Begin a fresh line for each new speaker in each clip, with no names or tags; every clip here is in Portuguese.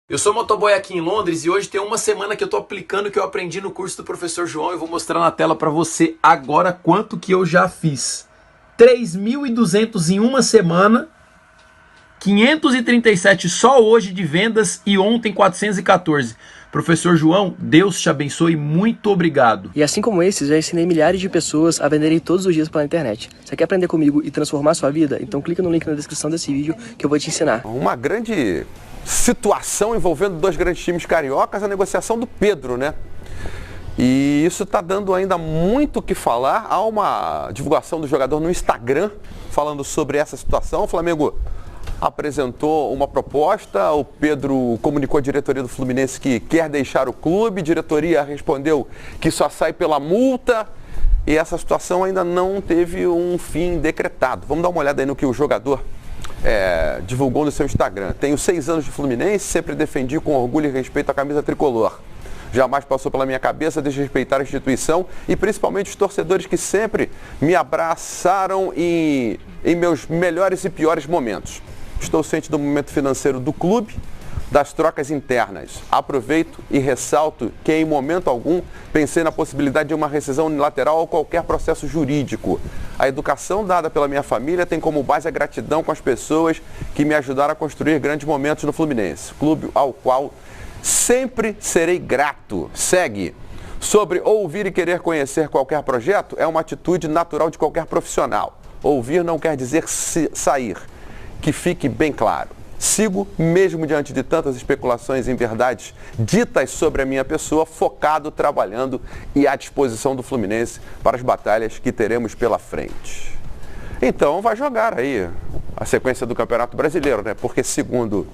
Eu sou motoboy aqui em Londres e hoje tem uma semana que eu tô aplicando o que eu aprendi no curso do professor João. Eu vou mostrar na tela para você agora quanto que eu já fiz. 3.200 em uma semana, 537 só hoje de vendas e ontem 414. Professor João, Deus te abençoe, muito obrigado.
E assim como esses, já ensinei milhares de pessoas a venderem todos os dias pela internet. Você quer aprender comigo e transformar sua vida? Então clica no link na descrição desse vídeo que eu vou te ensinar.
Uma grande situação envolvendo dois grandes times cariocas, a negociação do Pedro, né? E isso está dando ainda muito o que falar. Há uma divulgação do jogador no Instagram falando sobre essa situação. O Flamengo apresentou uma proposta, o Pedro comunicou à diretoria do Fluminense que quer deixar o clube, a diretoria respondeu que só sai pela multa e essa situação ainda não teve um fim decretado. Vamos dar uma olhada aí no que o jogador divulgou no seu Instagram. Tenho 6 anos de Fluminense, sempre defendi com orgulho e respeito a camisa tricolor. Jamais passou pela minha cabeça desrespeitar a instituição e principalmente os torcedores que sempre me abraçaram em meus melhores e piores momentos. Estou ciente do momento financeiro do clube, das trocas internas. Aproveito e ressalto que em momento algum pensei na possibilidade de uma rescisão unilateral ou qualquer processo jurídico. A educação dada pela minha família tem como base a gratidão com as pessoas que me ajudaram a construir grandes momentos no Fluminense, clube ao qual sempre serei grato. Segue. Sobre ouvir e querer conhecer qualquer projeto é uma atitude natural de qualquer profissional. Ouvir não quer dizer sair. Que fique bem claro. Sigo, mesmo diante de tantas especulações em verdades ditas sobre a minha pessoa, focado, trabalhando e à disposição do Fluminense para as batalhas que teremos pela frente. Então vai jogar aí a sequência do Campeonato Brasileiro, né? Porque segundo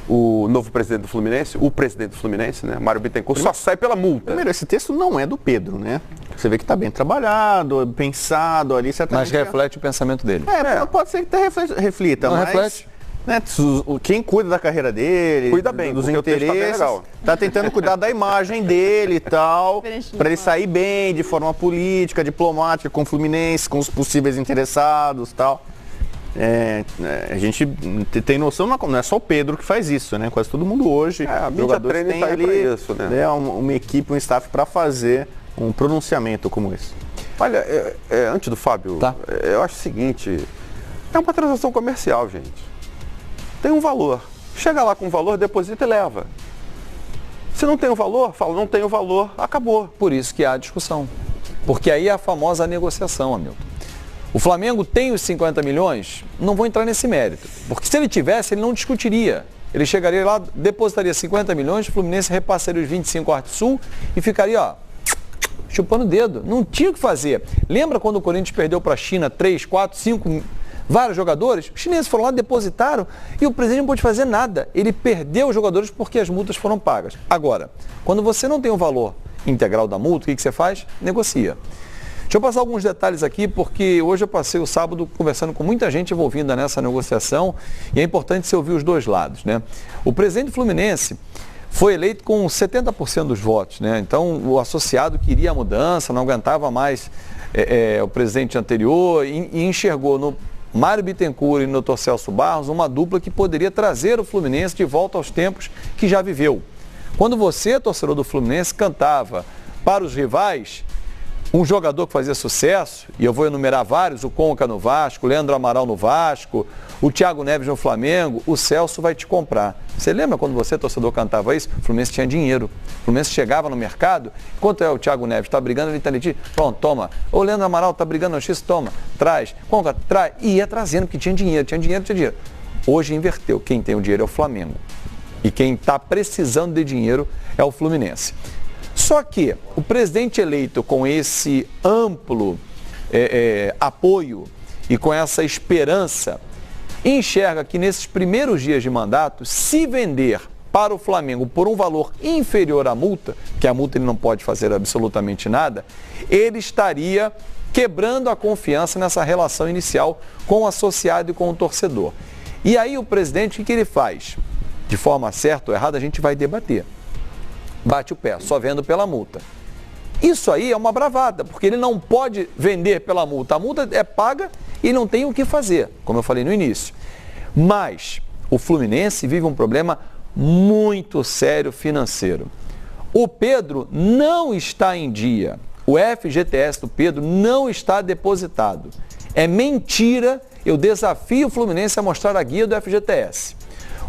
o novo presidente do Fluminense, o presidente do Fluminense, né, Mário Bittencourt, só sai pela multa.
Primeiro, esse texto não é do Pedro, né? Você vê que está bem trabalhado, pensado ali, certamente.
Mas reflete o pensamento dele.
Pode ser que até reflita,
não
mas...
reflete.
Né, quem cuida da carreira dele,
cuida bem,
dos interesses, tá tentando cuidar da imagem dele e tal, para ele sair bem de forma política, diplomática, com o Fluminense, com os possíveis interessados e tal. A gente tem noção, não é só o Pedro que faz isso, né? Quase todo mundo hoje,
a mídia treina tem ali isso, né?
Uma equipe, um staff para fazer um pronunciamento como esse.
Olha, antes do Fábio, eu acho o seguinte, é uma transação comercial, gente. Tem um valor. Chega lá com o valor, deposita e leva. Se não tem o valor, fala, não tem o valor, acabou.
Por isso que há discussão. Porque aí é a famosa negociação, Hamilton. O Flamengo tem os 50 milhões, não vou entrar nesse mérito. Porque se ele tivesse, ele não discutiria. Ele chegaria lá, depositaria 50 milhões, o Fluminense repassaria os 25 ao Arte Sul e ficaria, ó, chupando o dedo. Não tinha o que fazer. Lembra quando o Corinthians perdeu para a China 3, 4, 5... vários jogadores, os chineses foram lá, depositaram e o presidente não pôde fazer nada. Ele perdeu os jogadores porque as multas foram pagas. Agora, quando você não tem o valor integral da multa, o que você faz? Negocia. Deixa eu passar alguns detalhes aqui, porque hoje eu passei o sábado conversando com muita gente envolvida nessa negociação e é importante você ouvir os dois lados, né? O presidente do Fluminense foi eleito com 70% dos votos, né? Então o associado queria a mudança, não aguentava mais o presidente anterior e enxergou no Mário Bittencourt e no Dr. Celso Barros, uma dupla que poderia trazer o Fluminense de volta aos tempos que já viveu. Quando você, torcedor do Fluminense, cantava para os rivais, um jogador que fazia sucesso, e eu vou enumerar vários, o Conca no Vasco, o Leandro Amaral no Vasco, o Thiago Neves no Flamengo, o Celso vai te comprar. Você lembra quando você, torcedor, cantava isso? O Fluminense tinha dinheiro. O Fluminense chegava no mercado, enquanto o Thiago Neves está brigando, ele está ali, pronto, toma. O Leandro Amaral está brigando no X, toma, traz. Conca, traz. E ia trazendo, porque tinha dinheiro. Hoje inverteu. Quem tem o dinheiro é o Flamengo. E quem está precisando de dinheiro é o Fluminense. Só que o presidente eleito com esse amplo apoio e com essa esperança, enxerga que nesses primeiros dias de mandato, se vender para o Flamengo por um valor inferior à multa, que a multa ele não pode fazer absolutamente nada, ele estaria quebrando a confiança nessa relação inicial com o associado e com o torcedor. E aí o presidente, o que ele faz? De forma certa ou errada, a gente vai debater. Bate o pé, só vendo pela multa. Isso aí é uma bravata, porque ele não pode vender pela multa. A multa é paga e não tem o que fazer, como eu falei no início. Mas o Fluminense vive um problema muito sério financeiro. O Pedro não está em dia. O FGTS do Pedro não está depositado. É mentira. Eu desafio o Fluminense a mostrar a guia do FGTS.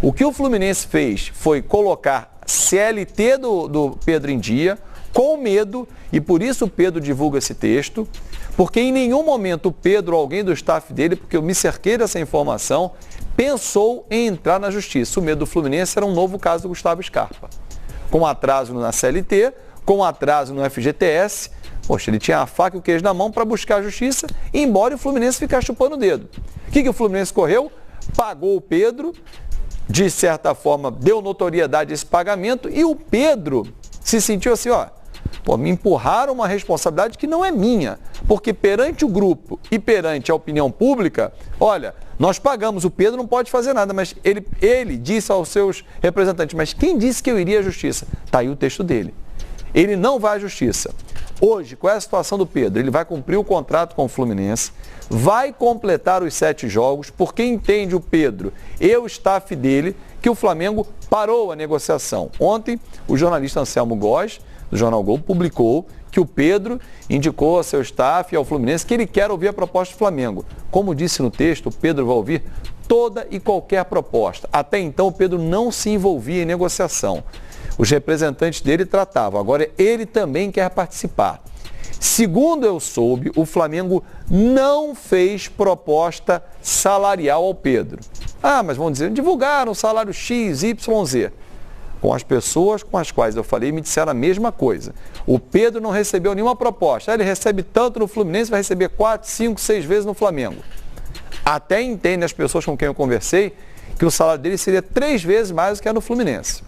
O que o Fluminense fez foi colocar CLT do Pedro em dia, com medo, e por isso o Pedro divulga esse texto, porque em nenhum momento o Pedro ou alguém do staff dele, porque eu me cerquei dessa informação, pensou em entrar na justiça. O medo do Fluminense era um novo caso do Gustavo Scarpa. Com atraso na CLT, com atraso no FGTS, poxa, ele tinha a faca e o queijo na mão para buscar a justiça, embora o Fluminense ficasse chupando o dedo. O que o Fluminense correu? Pagou o Pedro, de certa forma deu notoriedade a esse pagamento, e o Pedro se sentiu assim, ó, pô, me empurraram uma responsabilidade que não é minha, porque perante o grupo e perante a opinião pública, olha, nós pagamos, o Pedro não pode fazer nada, mas ele disse aos seus representantes, mas quem disse que eu iria à justiça? Está aí o texto dele. Ele não vai à justiça. Hoje, qual é a situação do Pedro? Ele vai cumprir o contrato com o Fluminense, vai completar os 7 jogos, porque entende o Pedro e o staff dele que o Flamengo parou a negociação. Ontem, o jornalista Anselmo Góes, do Jornal Globo, publicou que o Pedro indicou a seu staff e ao Fluminense que ele quer ouvir a proposta do Flamengo. Como disse no texto, o Pedro vai ouvir toda e qualquer proposta. Até então, o Pedro não se envolvia em negociação. Os representantes dele tratavam. Agora, ele também quer participar. Segundo eu soube, o Flamengo não fez proposta salarial ao Pedro. Ah, mas vamos dizer, divulgaram o salário X, Y, Z. Com as pessoas com as quais eu falei, me disseram a mesma coisa. O Pedro não recebeu nenhuma proposta. Ele recebe tanto no Fluminense, vai receber 4, 5, 6 vezes no Flamengo. Até entendem as pessoas com quem eu conversei que o salário dele seria 3 vezes mais do que é no Fluminense.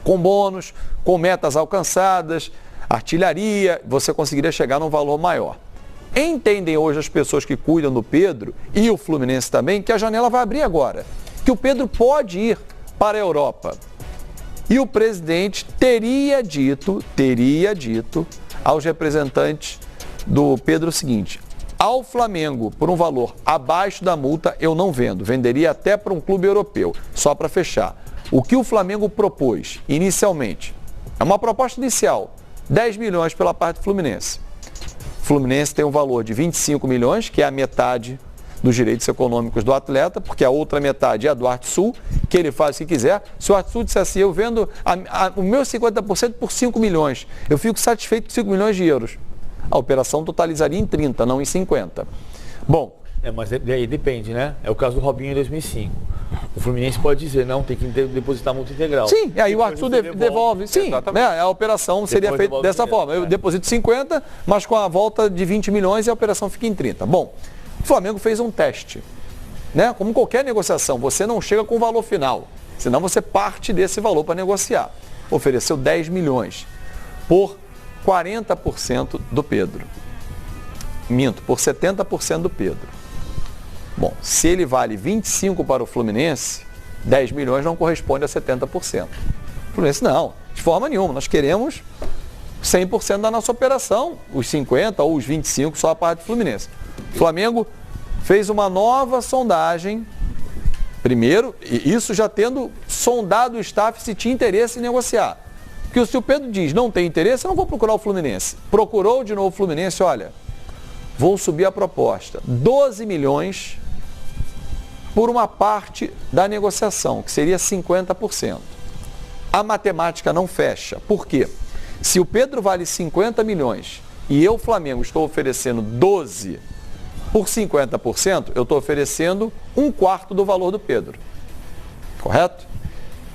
Com bônus, com metas alcançadas, artilharia, você conseguiria chegar num valor maior. Entendem hoje as pessoas que cuidam do Pedro e o Fluminense também que a janela vai abrir agora, que o Pedro pode ir para a Europa. E o presidente teria dito aos representantes do Pedro o seguinte: ao Flamengo, por um valor abaixo da multa, eu não vendo, venderia até para um clube europeu. Só para fechar, o que o Flamengo propôs inicialmente, é uma proposta inicial, 10 milhões pela parte do Fluminense. O Fluminense tem um valor de 25 milhões, que é a metade dos direitos econômicos do atleta, porque a outra metade é a do Arte Sul, que ele faz o que quiser. Se o Arte Sul disser assim, eu vendo o meu 50% por 5 milhões, eu fico satisfeito com 5 milhões de euros. A operação totalizaria em 30, não em 50. Bom.
Mas aí depende, né? É o caso do Robinho em 2005. O Fluminense pode dizer, não, tem que depositar a multa integral.
Sim, e aí o Arte Sul devolve. Sim, né? A operação seria feita dessa forma. Eu deposito 50, mas com a volta de 20 milhões e a operação fica em 30. Bom, o Flamengo fez um teste. Né? Como qualquer negociação, você não chega com o valor final, senão você parte desse valor para negociar. Ofereceu 10 milhões por 40% do Pedro. Minto, por 70% do Pedro. Bom, se ele vale 25 para o Fluminense, 10 milhões não corresponde a 70%. O Fluminense não, de forma nenhuma. Nós queremos 100% da nossa operação, os 50 ou os 25 só a parte do Fluminense. O Flamengo fez uma nova sondagem, primeiro, e isso já tendo sondado o staff se tinha interesse em negociar. Porque se o Pedro diz não tem interesse, eu não vou procurar o Fluminense. Procurou de novo o Fluminense, olha, vou subir a proposta, 12 milhões por uma parte da negociação, que seria 50%. A matemática não fecha. Por quê? Se o Pedro vale 50 milhões e eu, Flamengo, estou oferecendo 12 por 50%, eu estou oferecendo 1/4 do valor do Pedro. Correto?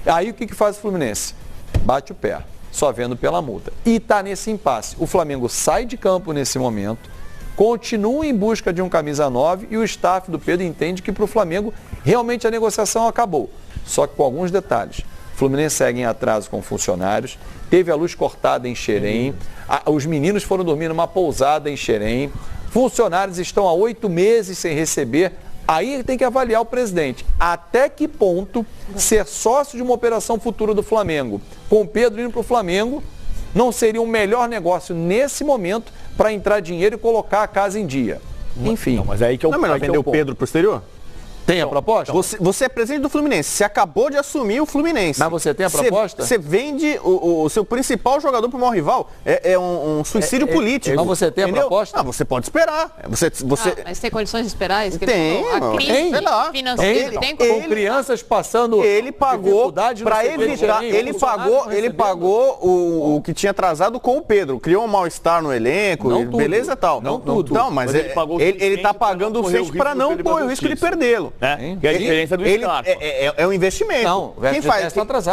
Aí o que faz o Fluminense? Bate o pé, só vendo pela multa. E está nesse impasse. O Flamengo sai de campo nesse momento, continua em busca de um camisa 9 e o staff do Pedro entende que para o Flamengo realmente a negociação acabou. Só que com alguns detalhes. O Fluminense segue em atraso com funcionários, teve a luz cortada em Xerém, os meninos foram dormir numa pousada em Xerém, funcionários estão há 8 meses sem receber. Aí tem que avaliar o presidente. Até que ponto ser sócio de uma operação futura do Flamengo, com o Pedro indo para o Flamengo, não seria um melhor negócio nesse momento para entrar dinheiro e colocar a casa em dia? Enfim.
Não, mas aí que é o,
não é melhor vender o Pedro para o exterior?
Tem a proposta?
Você é presidente do Fluminense, você acabou de assumir o Fluminense.
Mas você tem a proposta?
Você vende o seu principal jogador para o maior rival. É um suicídio político.
Mas você tem a proposta?
Você pode esperar.
Mas tem condições de esperar? Isso que
tem.
A crise financeira tem
com crianças passando
ele pagou para evitar. Ele pagou o que tinha atrasado com o Pedro. Criou um mal-estar no elenco, beleza e tal.
Não tudo.
Não, mas ele está pagando o suficiente para não correr o risco de perdê-lo.
Que é a diferença do Scarpa.
É um investimento.
Não,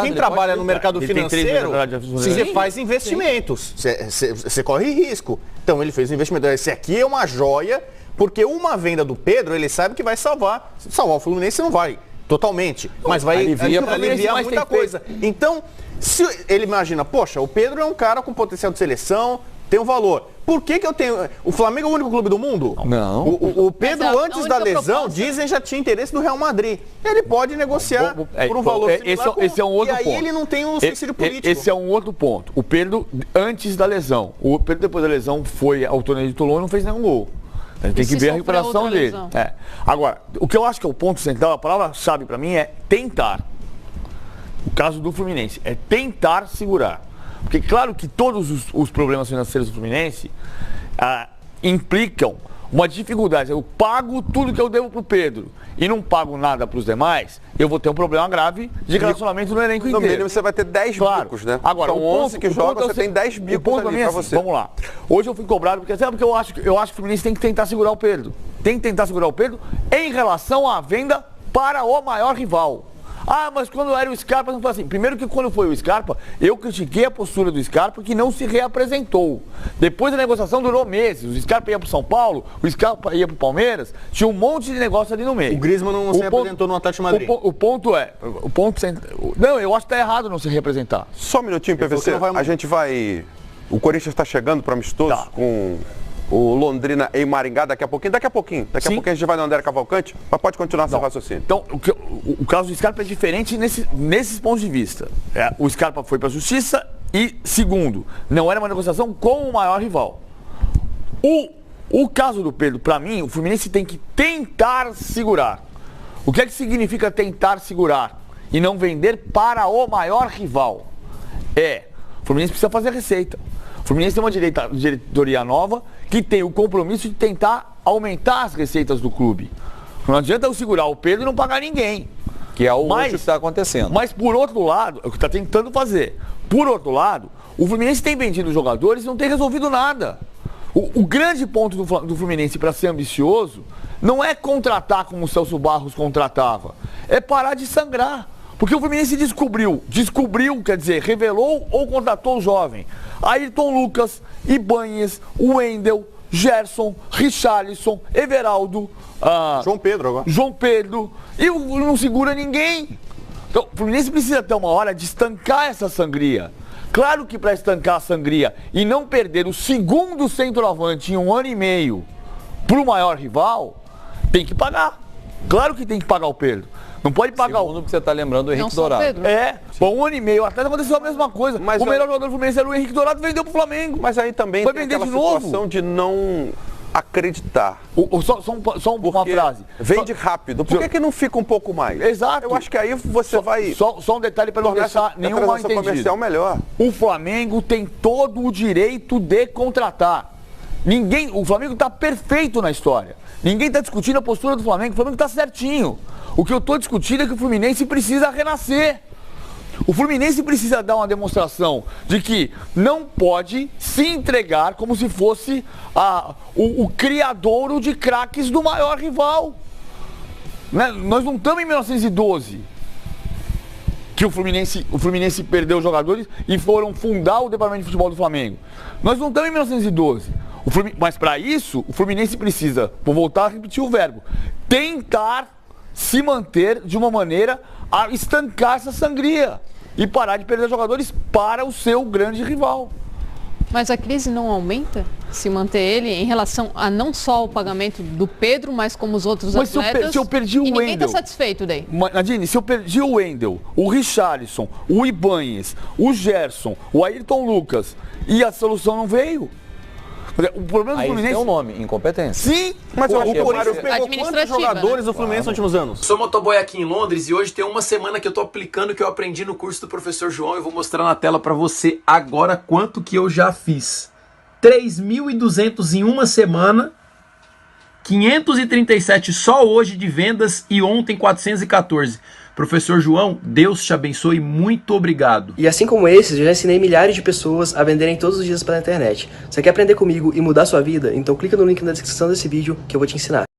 quem trabalha no mercado financeiro, você faz investimentos. Você corre risco. Então ele fez um investimento. Esse aqui é uma joia, porque uma venda do Pedro, ele sabe que vai salvar. Salvar o Fluminense não vai totalmente, mas vai aliviar muita coisa. Então, se ele imagina, poxa, o Pedro é um cara com potencial de seleção, tem um valor. Por que eu tenho... O Flamengo é o único clube do mundo?
Não.
O Pedro, antes da lesão, dizem já tinha interesse do Real Madrid. Ele pode negociar por um valor similar.
Esse é um outro ponto.
E aí ele não tem um suicídio político.
Esse é um outro ponto. O Pedro, antes da lesão. O Pedro, depois da lesão, foi ao torneio de Toulon e não fez nenhum gol. A gente tem que ver a recuperação dele. Agora, o que eu acho que é o ponto central, a palavra-chave para mim é tentar. O caso do Fluminense é tentar segurar. Porque claro que todos os problemas financeiros do Fluminense implicam uma dificuldade. Eu pago tudo que eu devo para o Pedro e não pago nada para os demais, eu vou ter um problema grave de relacionamento no elenco inteiro.
No mínimo você vai ter 10 bicos, né?
Agora,
são 11 que jogam, você tem 10 bicos ali para você.
Vamos lá. Hoje eu fui cobrado, porque sabe porque eu acho que o Fluminense tem que tentar segurar o Pedro. Tem que tentar segurar o Pedro em relação à venda para o maior rival. Mas quando era o Scarpa, não foi assim. Primeiro que quando foi o Scarpa, eu critiquei a postura do Scarpa, que não se reapresentou. Depois a negociação durou meses. O Scarpa ia para o São Paulo, o Scarpa ia para o Palmeiras, tinha um monte de negócio ali no meio.
O Griezmann não se reapresentou no Atlético de Madrid.
Não, eu acho que está errado não se reapresentar.
Só um minutinho, PVC. A gente vai... O Corinthians está chegando para amistoso com... O Londrina em Maringá daqui a pouquinho. Daqui a pouquinho a gente vai no André Cavalcante, mas pode continuar seu raciocínio.
Então, o caso do Scarpa é diferente nesses pontos de vista. O Scarpa foi para a justiça e, segundo, não era uma negociação com o maior rival. O caso do Pedro, para mim, o Fluminense tem que tentar segurar. O que é que significa tentar segurar e não vender para o maior rival? O Fluminense precisa fazer receita. O Fluminense tem uma diretoria nova que tem o compromisso de tentar aumentar as receitas do clube. Não adianta eu segurar o Pedro e não pagar ninguém.
Que é o que está acontecendo.
Mas por outro lado, é o que está tentando fazer. Por outro lado, o Fluminense tem vendido jogadores e não tem resolvido nada. O grande ponto do Fluminense para ser ambicioso não é contratar como o Celso Barros contratava. É parar de sangrar. Porque o Fluminense descobriu, quer dizer, revelou ou contratou o jovem. Ayrton Lucas, Ibanhes, Wendel, Gerson, Richarlison, Everaldo,
João Pedro.
E não segura ninguém. Então, o Fluminense precisa ter uma hora de estancar essa sangria. Claro que para estancar a sangria e não perder o segundo centroavante em 1 ano e meio para o maior rival, tem que pagar. Claro que tem que pagar o Pedro. Não pode pagar
Segundo que você está lembrando, o Henrique Dourado.
Por 1 ano e meio atrás aconteceu a mesma coisa.
Mas
o melhor jogador do Fluminense era o Henrique Dourado, vendeu pro Flamengo.
Mas aí também
vai
tem
vender
aquela
de novo?
situação de não acreditar.
Só uma frase.
Vende rápido. Por que não fica um pouco mais?
Exato.
Eu acho que aí você vai...
Só um detalhe para não deixar nenhum mal entendido.
Comercial melhor.
O Flamengo tem todo o direito de contratar. O Flamengo está perfeito na história. Ninguém está discutindo a postura do Flamengo. O Flamengo está certinho. O que eu estou discutindo é que o Fluminense precisa renascer. O Fluminense precisa dar uma demonstração de que não pode se entregar como se fosse o criadouro de craques do maior rival. Né? Nós não estamos em 1912, que o Fluminense perdeu os jogadores e foram fundar o departamento de futebol do Flamengo. Nós não estamos em 1912. Mas para isso, o Fluminense precisa, vou voltar a repetir o verbo, tentar se manter de uma maneira a estancar essa sangria e parar de perder jogadores para o seu grande rival.
Mas a crise não aumenta se manter ele em relação a não só o pagamento do Pedro, mas como os outros atletas?
Se eu perdi o Wendel...
ninguém está satisfeito daí.
Nadine, se eu perdi o Wendel, o Richarlison, o Ibanhes, o Gerson, o Ayrton Lucas e a solução não veio... O problema do
Aí
Fluminense...
tem um nome, incompetência.
Sim,
Mas o
Porque
Corinthians
você-
pegou quantos
Administrativa,
jogadores
né?
do Fluminense nos últimos anos?
Sou motoboy aqui em Londres e hoje tem uma semana que eu tô aplicando o que eu aprendi no curso do professor João. Eu vou mostrar na tela para você agora quanto que eu já fiz. 3.200 em uma semana, 537 só hoje de vendas e ontem 414. Professor João, Deus te abençoe, muito obrigado.
E assim como esses, eu já ensinei milhares de pessoas a venderem todos os dias pela internet. Você quer aprender comigo e mudar sua vida? Então clica no link na descrição desse vídeo que eu vou te ensinar.